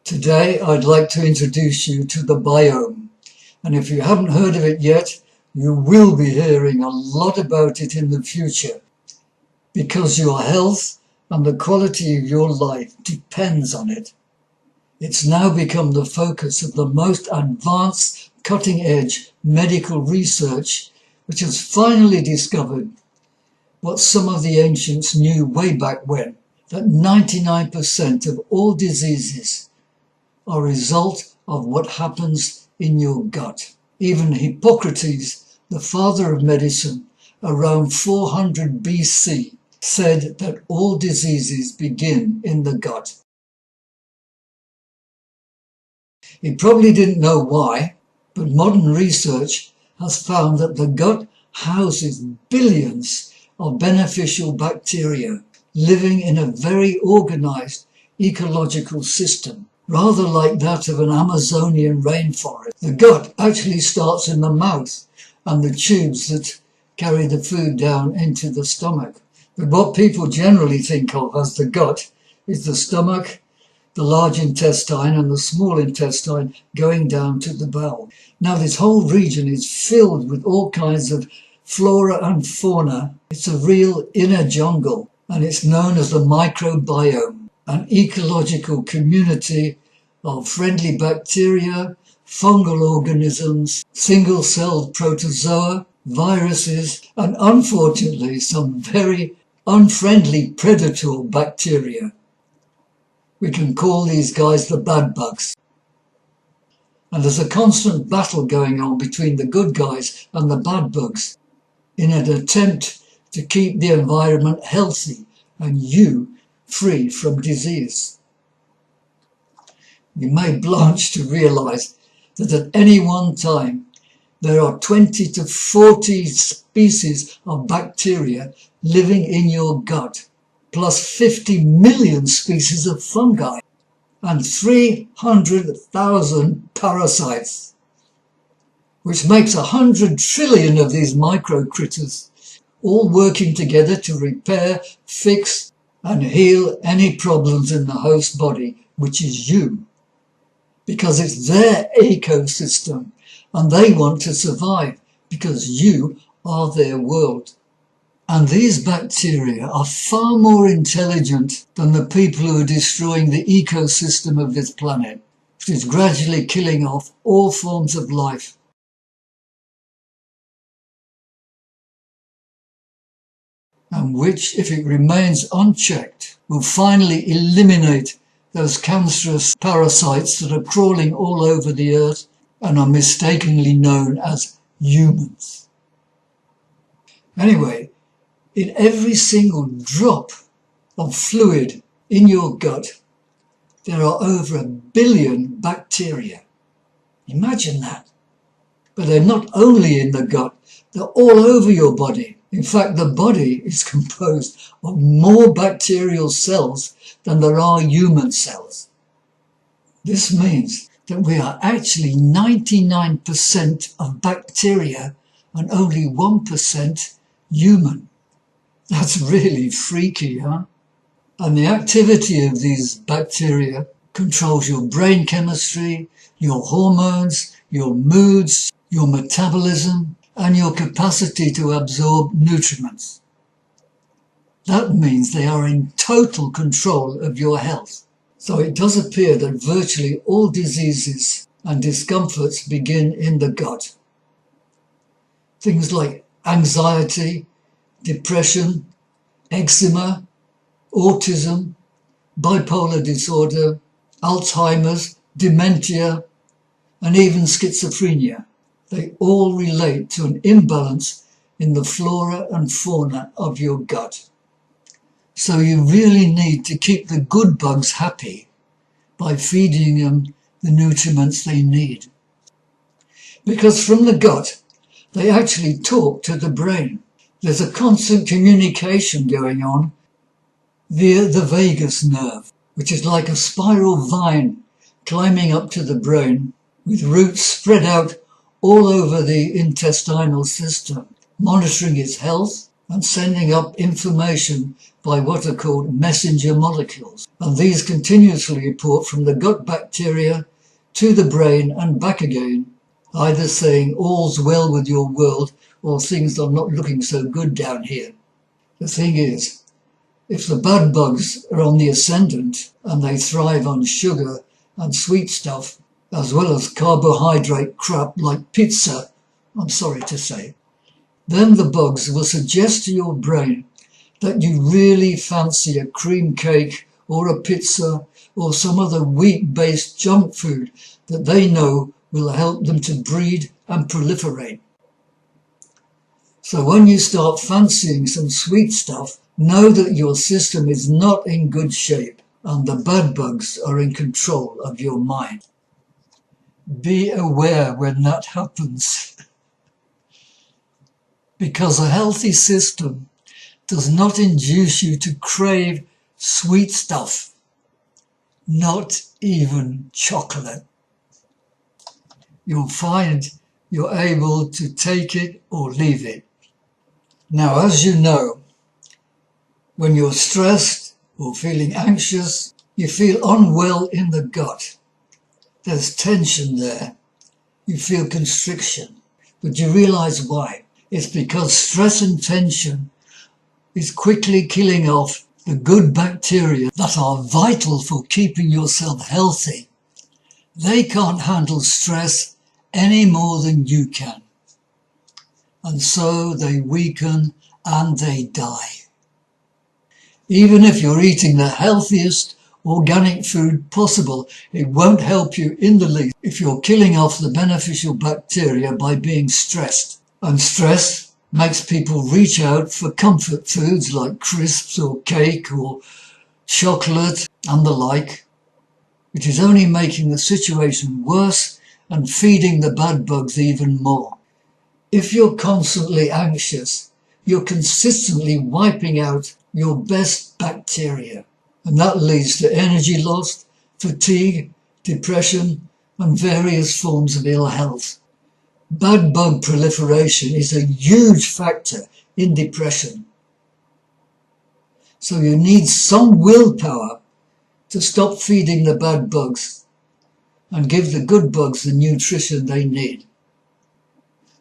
Today I'd like to introduce you to the biome, and if you haven't heard of it yet, you will be hearing a lot about it in the future, because your health and the quality of your life depends on it. It's now become the focus of the most advanced, cutting-edge medical research, which has finally discovered what some of the ancients knew way back when, that 99% of all diseases are a result of what happens in your gut. Even Hippocrates, the father of medicine, around 400 BC, said that all diseases begin in the gut. He probably didn't know why, but modern research has found that the gut houses billions of beneficial bacteria living in a very organized ecological system, rather like that of an Amazonian rainforest. The gut actually starts in the mouth and the tubes that carry the food down into the stomach. But what people generally think of as the gut is the stomach, the large intestine and the small intestine going down to the bowel. Now this whole region is filled with all kinds of flora and fauna. It's a real inner jungle, and it's known as the microbiome, an ecological community of friendly bacteria, fungal organisms, single-celled protozoa, viruses, and unfortunately some very unfriendly predator bacteria. We can call these guys the bad bugs. And there's a constant battle going on between the good guys and the bad bugs in an attempt to keep the environment healthy and you free from disease. You may blanch to realise that at any one time there are 20 to 40 species of bacteria living in your gut, plus 50 million species of fungi and 300,000 parasites, which makes 100 trillion of these micro critters, all working together to repair, fix and heal any problems in the host body, which is you, because it's their ecosystem and they want to survive because you are their world. And these bacteria are far more intelligent than the people who are destroying the ecosystem of this planet, which is gradually killing off all forms of life. And which, if it remains unchecked, will finally eliminate those cancerous parasites that are crawling all over the earth and are mistakenly known as humans. Anyway, in every single drop of fluid in your gut, there are over 1 billion bacteria. Imagine that. But they're not only in the gut, they're all over your body. In fact, the body is composed of more bacterial cells than there are human cells. This means that we are actually 99% of bacteria and only 1% human. That's really freaky, huh? And the activity of these bacteria controls your brain chemistry, your hormones, your moods, your metabolism, and your capacity to absorb nutrients. That means they are in total control of your health. So it does appear that virtually all diseases and discomforts begin in the gut. Things like anxiety, depression, eczema, autism, bipolar disorder, Alzheimer's, dementia, and even schizophrenia. They all relate to an imbalance in the flora and fauna of your gut. So you really need to keep the good bugs happy by feeding them the nutrients they need. Because from the gut, they actually talk to the brain. There's a constant communication going on via the vagus nerve, which is like a spiral vine climbing up to the brain with roots spread out all over the intestinal system, monitoring its health and sending up information by what are called messenger molecules. And these continuously report from the gut bacteria to the brain and back again, either saying all's well with your world or things are not looking so good down here. The thing is, if the bad bugs are on the ascendant and they thrive on sugar and sweet stuff, as well as carbohydrate crap like pizza, I'm sorry to say, then the bugs will suggest to your brain that you really fancy a cream cake or a pizza or some other wheat-based junk food that they know will help them to breed and proliferate. So when you start fancying some sweet stuff, know that your system is not in good shape and the bad bugs are in control of your mind. Be aware when that happens. Because a healthy system does not induce you to crave sweet stuff, not even chocolate. You'll find you're able to take it or leave it. Now, as you know, when you're stressed or feeling anxious, you feel unwell in the gut. There's tension there. You feel constriction. But you realize why? It's because stress and tension is quickly killing off the good bacteria that are vital for keeping yourself healthy. They can't handle stress any more than you can. And so they weaken and they die. Even if you're eating the healthiest organic food possible, it won't help you in the least if you're killing off the beneficial bacteria by being stressed. And stress makes people reach out for comfort foods like crisps or cake or chocolate and the like, which is only making the situation worse and feeding the bad bugs even more. If you're constantly anxious, you're consistently wiping out your best bacteria, and that leads to energy loss, fatigue, depression, and various forms of ill health. Bad bug proliferation is a huge factor in depression. So you need some willpower to stop feeding the bad bugs and give the good bugs the nutrition they need.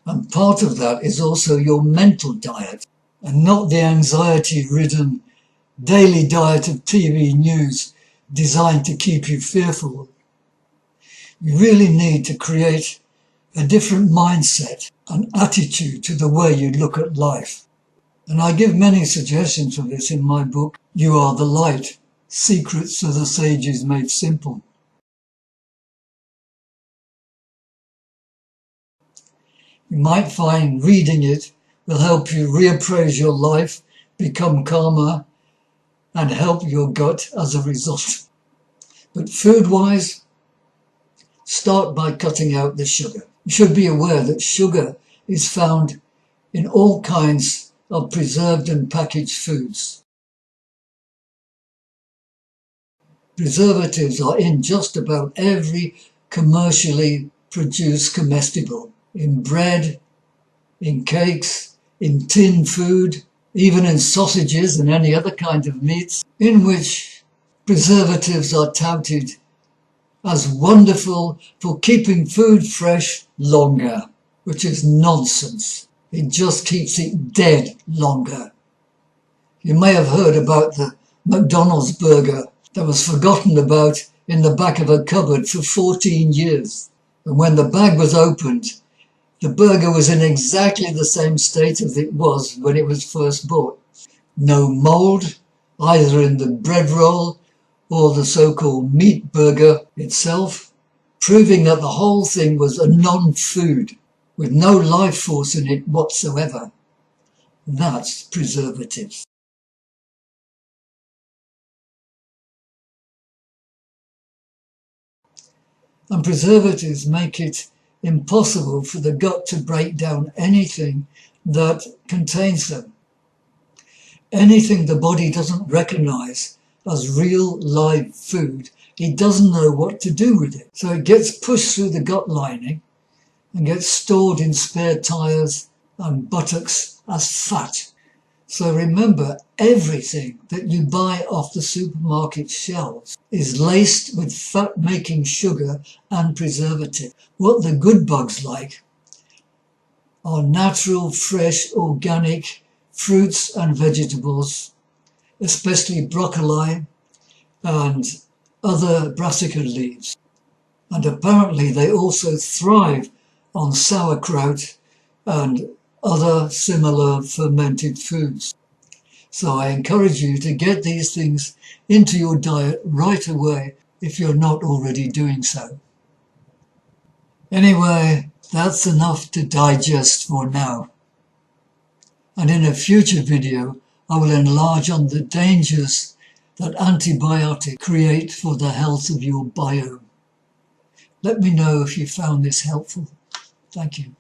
And part of that is also your mental diet, and not the anxiety-ridden daily diet of TV news designed to keep you fearful. You really need to create a different mindset and attitude to the way you look at life. And I give many suggestions for this in my book, You Are the Light, Secrets of the Sages Made Simple. You might find reading it will help you reappraise your life, become calmer, and help your gut as a result. But food-wise, start by cutting out the sugar. You should be aware that sugar is found in all kinds of preserved and packaged foods. Preservatives are in just about every commercially produced comestible, in bread, in cakes, in tin food, even in sausages and any other kind of meats, in which preservatives are touted as wonderful for keeping food fresh longer, which is nonsense. It just keeps it dead longer. You may have heard about the McDonald's burger that was forgotten about in the back of a cupboard for 14 years. And when the bag was opened, the burger was in exactly the same state as it was when it was first bought. No mould, either in the bread roll or the so-called meat burger itself, proving that the whole thing was a non-food with no life force in it whatsoever. That's preservatives. And preservatives make it impossible for the gut to break down anything that contains them. Anything the body doesn't recognize as real live food, it doesn't know what to do with it. So it gets pushed through the gut lining and gets stored in spare tires and buttocks as fat. So remember, everything that you buy off the supermarket shelves is laced with fat-making sugar and preservative. What the good bugs like are natural, fresh, organic fruits and vegetables, especially broccoli and other brassica leaves. And apparently they also thrive on sauerkraut and other similar fermented foods. So I encourage you to get these things into your diet right away if you're not already doing so. Anyway, that's enough to digest for now. And in a future video, I will enlarge on the dangers that antibiotics create for the health of your biome. Let me know if you found this helpful. Thank you.